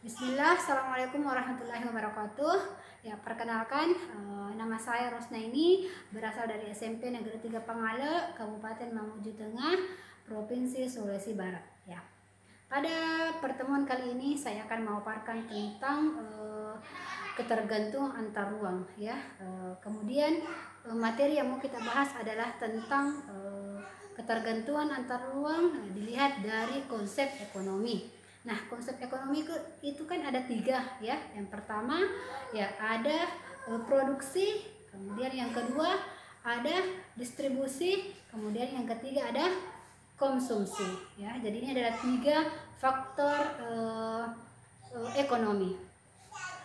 Bismillah, Assalamualaikum warahmatullahi wabarakatuh. Ya, perkenalkan, nama saya Rosna ini berasal dari SMP Negeri 3 Pangale, Kabupaten Mamuju Tengah, Provinsi Sulawesi Barat. Ya, pada pertemuan kali ini saya akan memaparkan tentang ketergantungan antar ruang. Ya, kemudian materi yang mau kita bahas adalah tentang ketergantungan antar ruang dilihat dari konsep ekonomi. Nah, konsep ekonomi itu kan ada tiga ya. Yang pertama ya ada produksi, kemudian yang kedua ada distribusi, kemudian yang ketiga ada konsumsi ya. Jadi ini adalah tiga faktor ekonomi.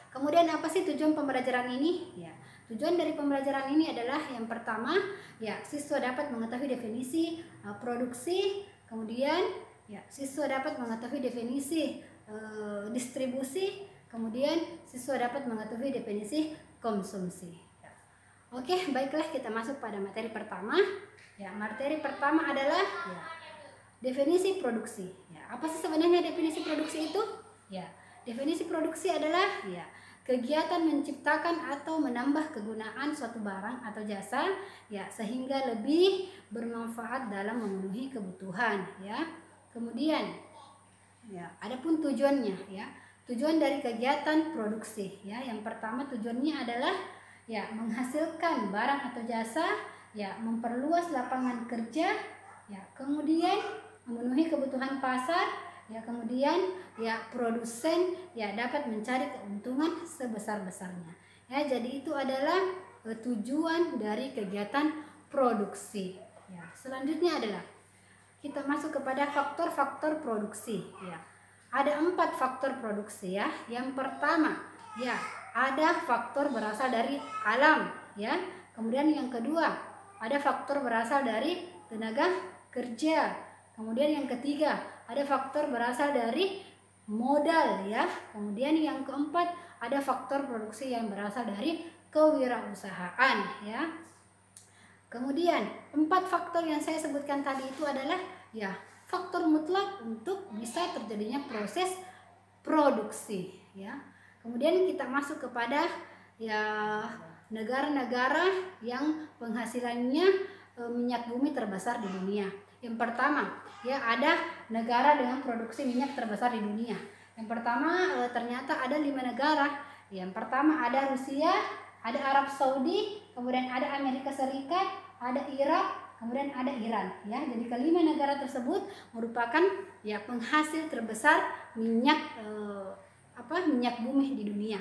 Kemudian apa sih tujuan pembelajaran ini? Ya, tujuan dari pembelajaran ini adalah yang pertama ya siswa dapat mengetahui definisi produksi, kemudian ya, siswa dapat mengetahui definisi distribusi, kemudian siswa dapat mengetahui definisi konsumsi. Ya. Oke, baiklah kita masuk pada materi pertama. Ya, materi pertama adalah ya, definisi produksi. Ya, apa sih sebenarnya definisi produksi itu? Ya, definisi produksi adalah ya kegiatan menciptakan atau menambah kegunaan suatu barang atau jasa ya sehingga lebih bermanfaat dalam memenuhi kebutuhan ya. Kemudian ya, adapun tujuannya ya. Tujuan dari kegiatan produksi ya. Yang pertama tujuannya adalah ya menghasilkan barang atau jasa, ya memperluas lapangan kerja, ya kemudian memenuhi kebutuhan pasar, ya kemudian ya produsen ya dapat mencari keuntungan sebesar-besarnya. Ya, jadi itu adalah tujuan dari kegiatan produksi. Ya, selanjutnya adalah kita masuk kepada faktor-faktor produksi ya. Ada 4 faktor produksi ya. Yang pertama ya ada faktor berasal dari alam ya. Kemudian yang kedua ada faktor berasal dari tenaga kerja. Kemudian yang ketiga ada faktor berasal dari modal ya. Kemudian yang keempat ada faktor produksi yang berasal dari kewirausahaan ya. Kemudian 4 faktor yang saya sebutkan tadi itu adalah ya faktor mutlak untuk bisa terjadinya proses produksi ya. Kemudian kita masuk kepada ya negara-negara yang penghasilannya minyak bumi terbesar di dunia. Yang pertama ya ada negara dengan produksi minyak terbesar di dunia. Yang pertama ternyata ada 5 negara. Yang pertama ada Rusia, ada Arab Saudi, kemudian ada Amerika Serikat, ada Irak, kemudian ada Iran ya. Jadi kelima negara tersebut merupakan ya penghasil terbesar minyak minyak bumi di dunia.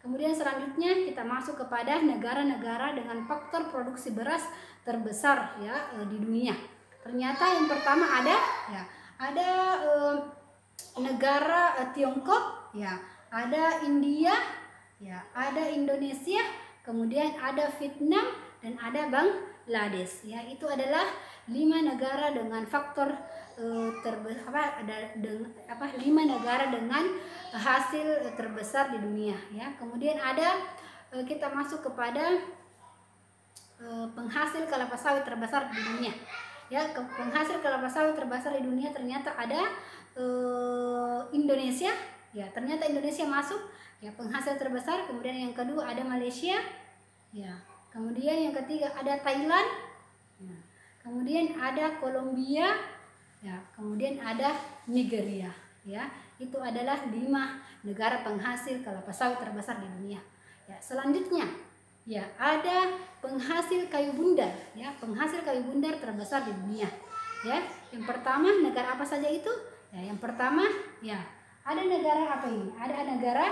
Kemudian selanjutnya kita masuk kepada negara-negara dengan faktor produksi beras terbesar ya di dunia. Ternyata yang pertama ada ya negara Tiongkok ya, ada India ya, ada Indonesia, kemudian ada Vietnam dan ada Bangladesh ya. Itu adalah 5 negara dengan faktor 5 negara dengan hasil terbesar di dunia ya. Kemudian ada kita masuk kepada penghasil kelapa sawit terbesar di dunia ya. Penghasil kelapa sawit terbesar di dunia ternyata ada Indonesia ya. Ternyata Indonesia masuk ya penghasil terbesar. Kemudian yang kedua ada Malaysia ya. Kemudian yang ketiga ada Thailand ya. Kemudian ada Kolombia ya. Kemudian ada Nigeria ya. Itu adalah 5 negara penghasil kelapa sawit terbesar di dunia ya. Selanjutnya ya ada penghasil kayu bundar ya. Penghasil kayu bundar terbesar di dunia ya. Yang pertama negara apa saja itu ya? Yang pertama ya ada negara apa ini? Ada negara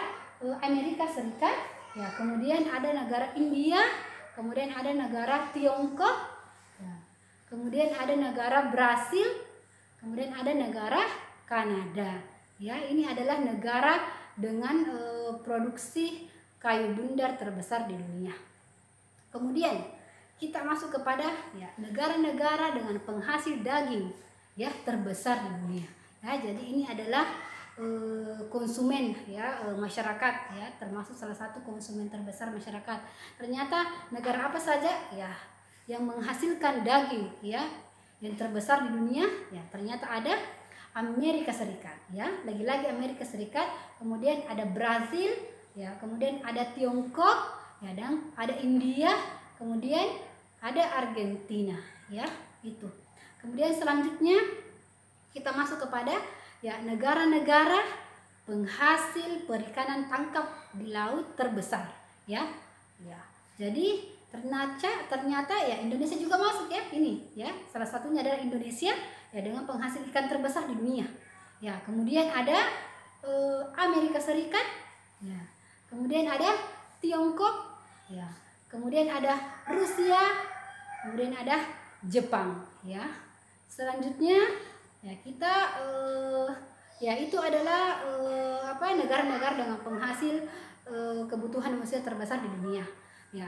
Amerika Serikat ya. Kemudian ada negara India, kemudian ada negara Tiongkok ya. Kemudian ada negara Brasil, kemudian ada negara Kanada ya. Ini adalah negara dengan produksi kayu bundar terbesar di dunia. Kemudian kita masuk kepada ya negara-negara dengan penghasil daging ya terbesar di dunia ya. Jadi ini adalah konsumen ya masyarakat ya, termasuk salah satu konsumen terbesar masyarakat. Ternyata negara apa saja ya yang menghasilkan daging ya yang terbesar di dunia ya? Ternyata ada Amerika Serikat, ya. Lagi-lagi Amerika Serikat, kemudian ada Brazil, ya, kemudian ada Tiongkok, ya, dan ada India, kemudian ada Argentina, ya, itu. Kemudian selanjutnya kita masuk kepada ya negara-negara penghasil perikanan tangkap di laut terbesar, ya. Ya. Jadi ternyata ya Indonesia juga masuk ya ini, ya. Salah satunya adalah Indonesia ya dengan penghasil ikan terbesar di dunia. Ya, kemudian ada Amerika Serikat, ya. Kemudian ada Tiongkok, ya. Kemudian ada Rusia, kemudian ada Jepang, ya. Selanjutnya ya kita ya itu adalah negara-negara dengan penghasil kebutuhan manusia terbesar di dunia, ya.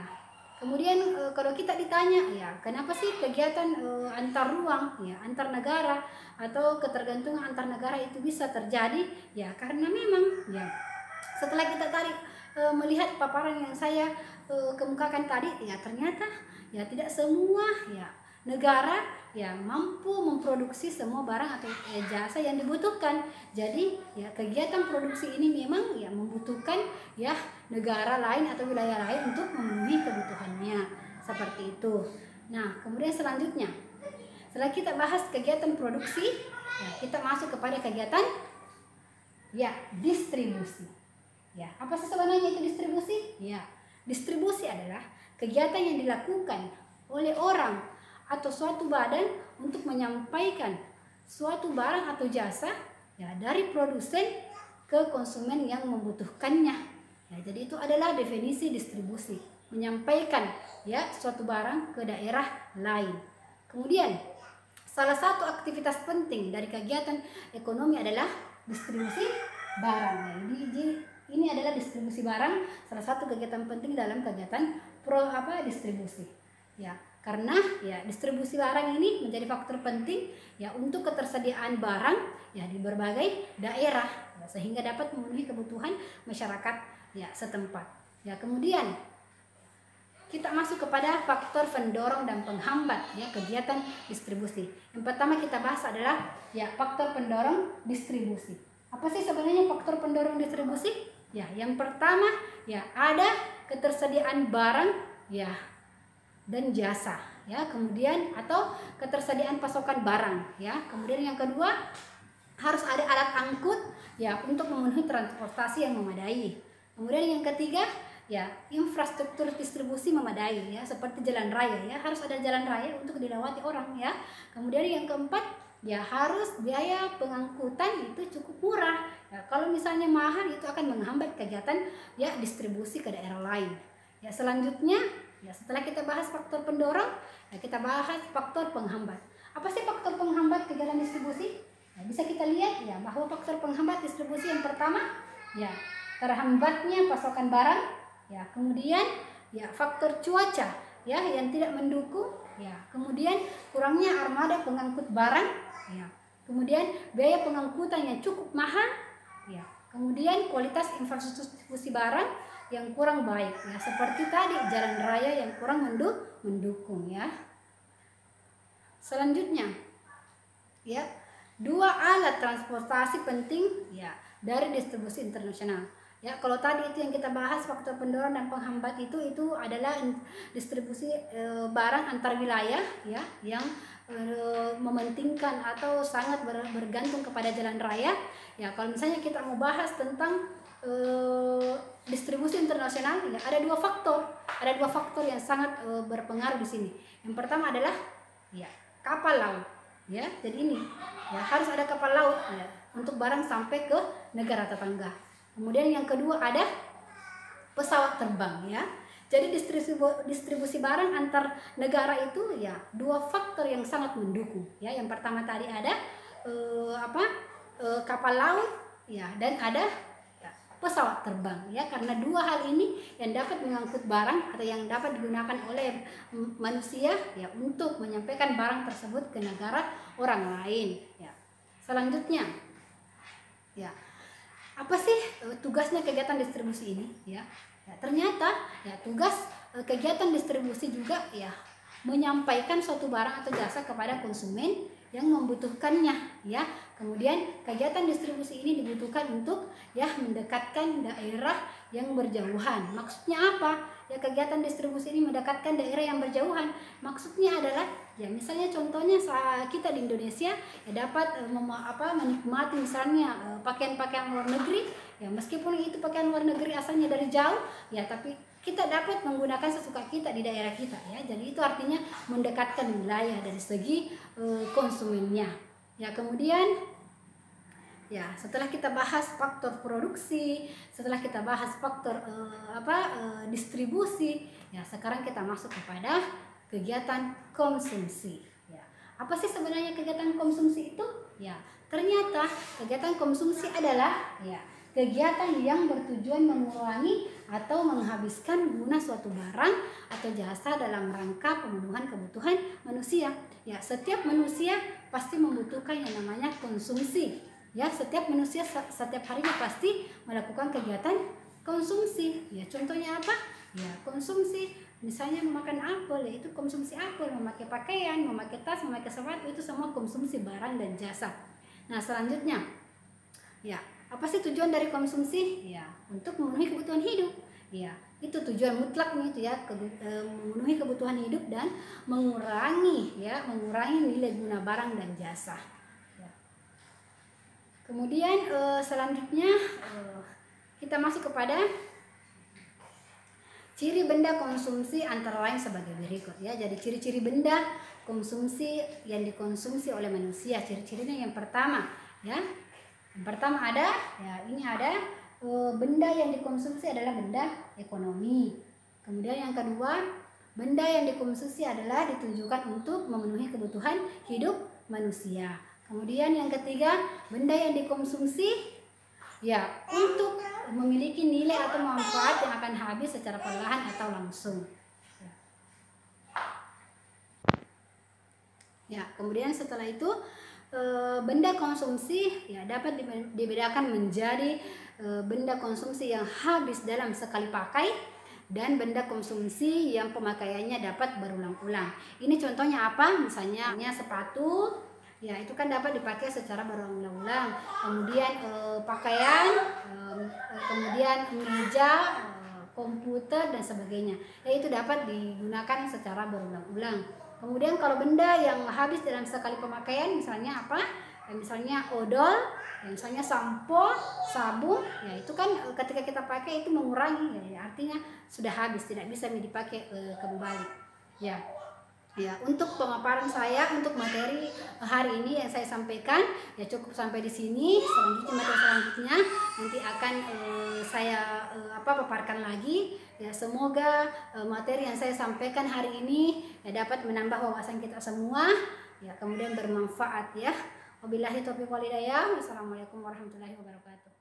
Kemudian kalau kita ditanya ya kenapa sih kegiatan antar ruang, ya, antar negara atau ketergantungan antar negara itu bisa terjadi, ya karena memang ya setelah kita tadi melihat paparan yang saya kemukakan tadi, ya ternyata ya tidak semua ya negara ya mampu memproduksi semua barang atau jasa yang dibutuhkan. Jadi ya kegiatan produksi ini memang ya membutuhkan ya negara lain atau wilayah lain untuk memenuhi kebutuhannya, seperti itu. Nah, kemudian selanjutnya setelah kita bahas kegiatan produksi, ya kita masuk kepada kegiatan ya distribusi. Ya, apa sih sebenarnya itu distribusi? Ya, distribusi adalah kegiatan yang dilakukan oleh orang atau suatu badan untuk menyampaikan suatu barang atau jasa ya dari produsen ke konsumen yang membutuhkannya. Ya, jadi itu adalah definisi distribusi, menyampaikan ya suatu barang ke daerah lain. Kemudian salah satu aktivitas penting dari kegiatan ekonomi adalah distribusi barang. Ya, ini adalah distribusi barang, salah satu kegiatan penting dalam kegiatan distribusi. Ya, karena ya distribusi barang ini menjadi faktor penting ya untuk ketersediaan barang ya di berbagai daerah ya, sehingga dapat memenuhi kebutuhan masyarakat ya setempat. Ya, kemudian kita masuk kepada faktor pendorong dan penghambat ya kegiatan distribusi. Yang pertama kita bahas adalah ya faktor pendorong distribusi. Apa sih sebenarnya faktor pendorong distribusi? Ya, yang pertama ya ada ketersediaan barang ya dan jasa, ya, kemudian atau ketersediaan pasokan barang, ya. Kemudian yang kedua harus ada alat angkut ya untuk memenuhi transportasi yang memadai. Kemudian yang ketiga ya infrastruktur distribusi memadai ya seperti jalan raya ya, harus ada jalan raya untuk dilewati orang ya. Kemudian yang keempat ya harus biaya pengangkutan itu cukup murah. Ya, kalau misalnya mahal itu akan menghambat kegiatan ya distribusi ke daerah lain. Ya, selanjutnya ya setelah kita bahas faktor pendorong, ya kita bahas faktor penghambat. Apa sih faktor penghambat kegiatan distribusi? Ya, bisa kita lihat ya bahwa faktor penghambat distribusi yang pertama ya terhambatnya pasokan barang, ya kemudian ya faktor cuaca ya yang tidak mendukung, ya kemudian kurangnya armada pengangkut barang, ya kemudian biaya pengangkutan yang cukup mahal, ya kemudian kualitas infrastruktur distribusi barang yang kurang baik ya seperti tadi jalan raya yang kurang mendukung ya. Selanjutnya ya dua alat transportasi penting ya dari distribusi internasional. Ya, kalau tadi itu yang kita bahas faktor pendorong dan penghambat itu adalah distribusi barang antar wilayah ya yang mementingkan atau sangat bergantung kepada jalan raya. Ya, kalau misalnya kita mau bahas tentang distribusi internasional ya ada dua faktor yang sangat berpengaruh di sini. Yang pertama adalah ya kapal laut ya, jadi ini ya harus ada kapal laut ya untuk barang sampai ke negara tetangga. Kemudian yang kedua ada pesawat terbang ya. Jadi distribusi barang antar negara itu ya dua faktor yang sangat mendukung ya. Yang pertama tadi ada kapal laut ya dan ada pesawat terbang ya, karena dua hal ini yang dapat mengangkut barang atau yang dapat digunakan oleh manusia ya untuk menyampaikan barang tersebut ke negara orang lain ya. Selanjutnya ya apa sih tugasnya kegiatan distribusi ini ya? Ya ternyata ya tugas kegiatan distribusi juga ya menyampaikan suatu barang atau jasa kepada konsumen yang membutuhkannya ya. Kemudian kegiatan distribusi ini dibutuhkan untuk ya mendekatkan daerah yang berjauhan. Maksudnya apa? Ya kegiatan distribusi ini mendekatkan daerah yang berjauhan. Maksudnya adalah ya misalnya contohnya saat kita di Indonesia ya dapat menikmati misalnya pakaian-pakaian luar negeri ya, meskipun itu pakaian luar negeri asalnya dari jauh ya, tapi kita dapat menggunakan sesuka kita di daerah kita ya. Jadi itu artinya mendekatkan wilayah dari segi konsumennya. Ya, kemudian ya setelah kita bahas faktor produksi, setelah kita bahas faktor distribusi, ya sekarang kita masuk kepada kegiatan konsumsi. Ya, apa sih sebenarnya kegiatan konsumsi itu? Ya, ternyata kegiatan konsumsi adalah ya kegiatan yang bertujuan mengurangi atau menghabiskan guna suatu barang atau jasa dalam rangka pemenuhan kebutuhan manusia. Ya, setiap manusia pasti membutuhkan yang namanya konsumsi. Ya, setiap manusia setiap harinya pasti melakukan kegiatan konsumsi. Ya, contohnya apa? Ya, konsumsi misalnya memakan apel, ya itu konsumsi apel, memakai pakaian, memakai tas, memakai sepatu, itu semua konsumsi barang dan jasa. Nah, selanjutnya ya, apa sih tujuan dari konsumsi? Ya, untuk memenuhi kebutuhan hidup. Ya, itu tujuan mutlaknya itu ya, memenuhi kebutuhan hidup dan mengurangi nilai guna barang dan jasa. Ya. Kemudian selanjutnya kita masuk kepada ciri benda konsumsi antara lain sebagai berikut ya. Jadi ciri-ciri benda konsumsi yang dikonsumsi oleh manusia, ciri-cirinya yang pertama ya. Yang pertama ada benda yang dikonsumsi adalah benda ekonomi. Kemudian yang kedua, benda yang dikonsumsi adalah ditujukan untuk memenuhi kebutuhan hidup manusia. Kemudian yang ketiga, benda yang dikonsumsi ya untuk memiliki nilai atau manfaat yang akan habis secara perlahan atau langsung. Ya, kemudian setelah itu benda konsumsi ya dapat dibedakan menjadi benda konsumsi yang habis dalam sekali pakai dan benda konsumsi yang pemakaiannya dapat berulang-ulang. Ini contohnya apa? Misalnya sepatu, ya itu kan dapat dipakai secara berulang-ulang. Kemudian pakaian, kemudian meja, komputer dan sebagainya. Ya itu dapat digunakan secara berulang-ulang. Kemudian kalau benda yang habis dalam sekali pemakaian misalnya apa? Misalnya odol, misalnya sampo, sabun, ya itu kan ketika kita pakai itu mengurangi ya, artinya sudah habis, tidak bisa dipakai kembali. Ya. Ya, untuk pemaparan saya untuk materi hari ini yang saya sampaikan ya cukup sampai di sini. Selanjutnya materi selanjutnya nanti akan saya paparkan lagi. Ya, semoga materi yang saya sampaikan hari ini ya dapat menambah wawasan kita semua. Ya, kemudian bermanfaat ya. Wabillahi taufiq wal hidayah. Wassalamualaikum warahmatullahi wabarakatuh.